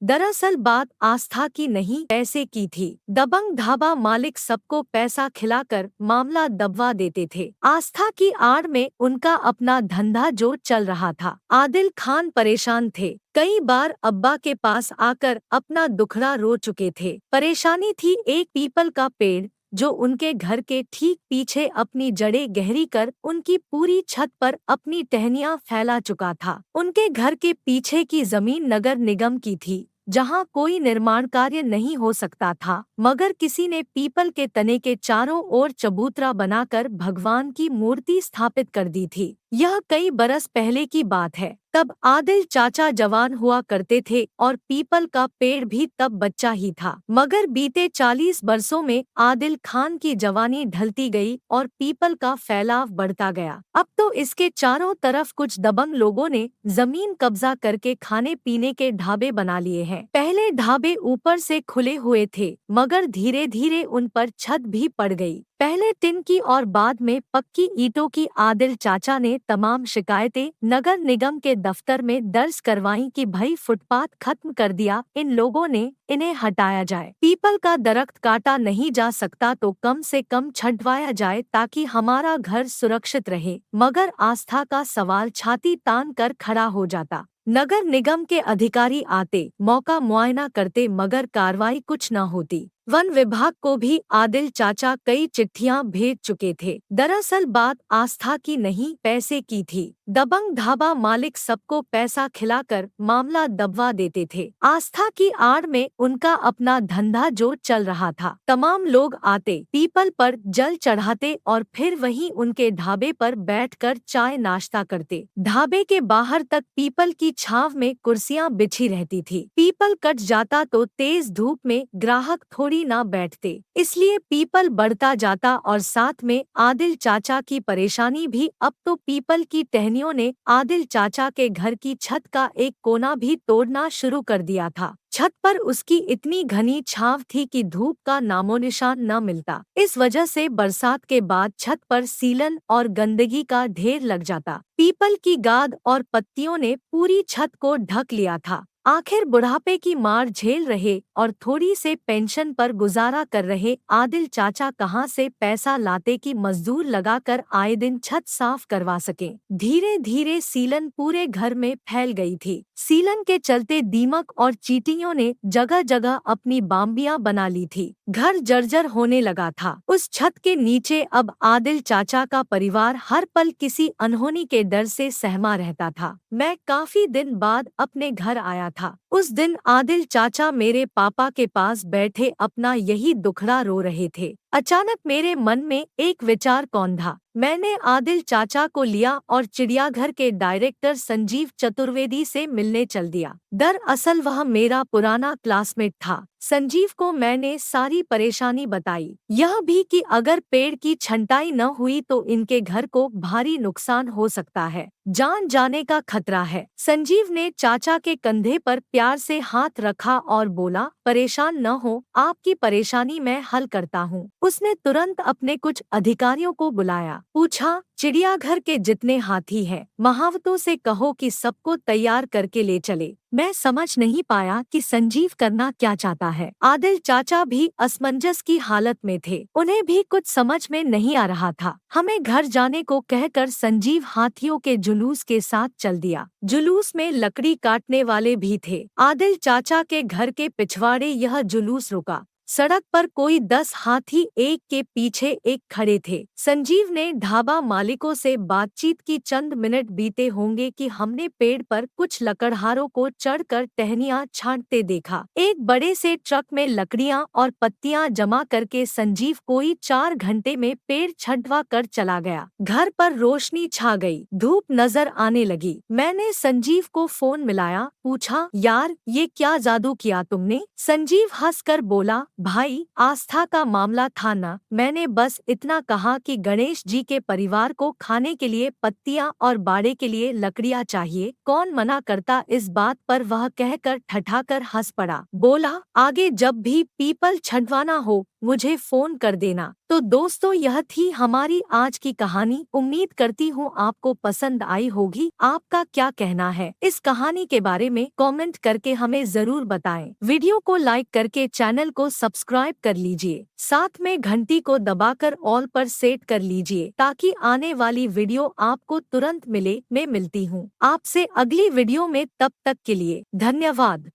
दरअसल बात आस्था की नहीं, पैसे की थी। दबंग ढाबा मालिक सबको पैसा खिलाकर मामला दबवा देते थे। आस्था की आड़ में उनका अपना धंधा जो चल रहा था। आदिल खान परेशान थे। कई बार अब्बा के पास आकर अपना दुखड़ा रो चुके थे। परेशानी थी एक पीपल का पेड़ जो उनके घर के ठीक पीछे अपनी जड़ें गहरी कर उनकी पूरी छत पर अपनी टहनियां फैला चुका था। उनके घर के पीछे की जमीन नगर निगम की थी, जहां कोई निर्माण कार्य नहीं हो सकता था, मगर किसी ने पीपल के तने के चारों ओर चबूतरा बनाकर भगवान की मूर्ति स्थापित कर दी थी। यह कई बरस पहले की बात है। तब आदिल चाचा जवान हुआ करते थे और पीपल का पेड़ भी तब बच्चा ही था। मगर बीते 40 बरसों में आदिल खान की जवानी ढलती गई और पीपल का फैलाव बढ़ता गया। अब तो इसके चारों तरफ कुछ दबंग लोगों ने जमीन कब्जा करके खाने पीने के ढाबे बना लिए हैं। पहले ढाबे ऊपर से खुले हुए थे, मगर धीरे धीरे उन पर छत भी पड़ गई। पहले टिन की और बाद में पक्की ईंटों की। आदिल चाचा ने तमाम शिकायतें नगर निगम के दफ्तर में दर्ज करवाई कि भाई फुटपाथ खत्म कर दिया, इन लोगों ने, इन्हें हटाया जाए। पीपल का दरख्त काटा नहीं जा सकता तो कम से कम छंटवाया जाए ताकि हमारा घर सुरक्षित रहे। मगर आस्था का सवाल छाती तान कर खड़ा हो जाता। नगर निगम के अधिकारी आते, मौका मुआयना करते, मगर कार्रवाई कुछ न होती। वन विभाग को भी आदिल चाचा कई चिट्ठियां भेज चुके थे। दरअसल बात आस्था की नहीं, पैसे की थी। दबंग ढाबा मालिक सबको पैसा खिलाकर मामला दबवा देते थे। आस्था की आड़ में उनका अपना धंधा जो चल रहा था। तमाम लोग आते, पीपल पर जल चढ़ाते और फिर वहीं उनके ढाबे पर बैठकर चाय नाश्ता करते। ढाबे के बाहर तक पीपल की छांव में कुर्सियां बिछी रहती थी। पीपल कट जाता तो तेज धूप में ग्राहक थोड़ी ना बैठते, इसलिए पीपल बढ़ता जाता और साथ में आदिल चाचा की परेशानी भी। अब तो पीपल की टहनियों ने आदिल चाचा के घर की छत का एक कोना भी तोड़ना शुरू कर दिया था। छत पर उसकी इतनी घनी छांव थी कि धूप का नामोनिशान न मिलता। इस वजह से बरसात के बाद छत पर सीलन और गंदगी का ढेर लग जाता। पीपल की गाद और पत्तियों ने पूरी छत को ढक लिया था। आखिर बुढ़ापे की मार झेल रहे और थोड़ी से पेंशन पर गुजारा कर रहे आदिल चाचा कहां से पैसा लाते कि मजदूर लगाकर आए दिन छत साफ करवा सके। धीरे धीरे सीलन पूरे घर में फैल गई थी। सीलन के चलते दीमक और चींटियों ने जगह जगह अपनी बाम्बियां बना ली थी। घर जर्जर होने लगा था। उस छत के नीचे अब आदिल चाचा का परिवार हर पल किसी अनहोनी के डर से सहमा रहता था। मैं काफी दिन बाद अपने घर आया था। उस दिन आदिल चाचा मेरे पापा के पास बैठे अपना यही दुखड़ा रो रहे थे। अचानक मेरे मन में एक विचार कौंधा। मैंने आदिल चाचा को लिया और चिड़ियाघर के डायरेक्टर संजीव चतुर्वेदी से मिलने चल दिया। दरअसल वह मेरा पुराना क्लासमेट था। संजीव को मैंने सारी परेशानी बताई, यह भी कि अगर पेड़ की छंटाई न हुई तो इनके घर को भारी नुकसान हो सकता है, जान जाने का खतरा है। संजीव ने चाचा के कंधे पर प्यार से हाथ रखा और बोला, परेशान न हो, आपकी परेशानी मैं हल करता हूँ। उसने तुरंत अपने कुछ अधिकारियों को बुलाया, पूछा, चिड़ियाघर के जितने हाथी हैं, महावतों से कहो कि सबको तैयार करके ले चले। मैं समझ नहीं पाया कि संजीव करना क्या चाहता है। आदिल चाचा भी असमंजस की हालत में थे, उन्हें भी कुछ समझ में नहीं आ रहा था। हमें घर जाने को कहकर संजीव हाथियों के जुलूस के साथ चल दिया। जुलूस में लकड़ी काटने वाले भी थे। आदिल चाचा के घर के पिछवाड़े यह जुलूस रुका। सड़क पर कोई 10 हाथी एक के पीछे एक खड़े थे। संजीव ने ढाबा मालिकों से बातचीत की। चंद मिनट बीते होंगे कि हमने पेड़ पर कुछ लकड़हारों को चढ़कर टहनियां छांटते देखा। एक बड़े से ट्रक में लकड़ियां और पत्तियां जमा करके संजीव कोई 4 घंटे में पेड़ छंटवा कर चला गया। घर पर रोशनी छा गई, धूप नजर आने लगी। मैंने संजीव को फोन मिलाया, पूछा, यार ये क्या जादू किया तुमने? संजीव हंसकर बोला, भाई आस्था का मामला था ना, मैंने बस इतना कहा कि गणेश जी के परिवार को खाने के लिए पत्तियां और बाड़े के लिए लकड़ियां चाहिए, कौन मना करता। इस बात पर वह कहकर ठठाकर हंस पड़ा, बोला, आगे जब भी पीपल छंटवाना हो मुझे फोन कर देना। तो दोस्तों, यह थी हमारी आज की कहानी। उम्मीद करती हूँ आपको पसंद आई होगी। आपका क्या कहना है इस कहानी के बारे में कमेंट करके हमें जरूर बताएं। वीडियो को लाइक करके चैनल को सब्सक्राइब कर लीजिए, साथ में घंटी को दबाकर ऑल पर सेट कर लीजिए ताकि आने वाली वीडियो आपको तुरंत मिले। मैं मिलती हूँ आपसे अगली वीडियो में, तब तक के लिए धन्यवाद।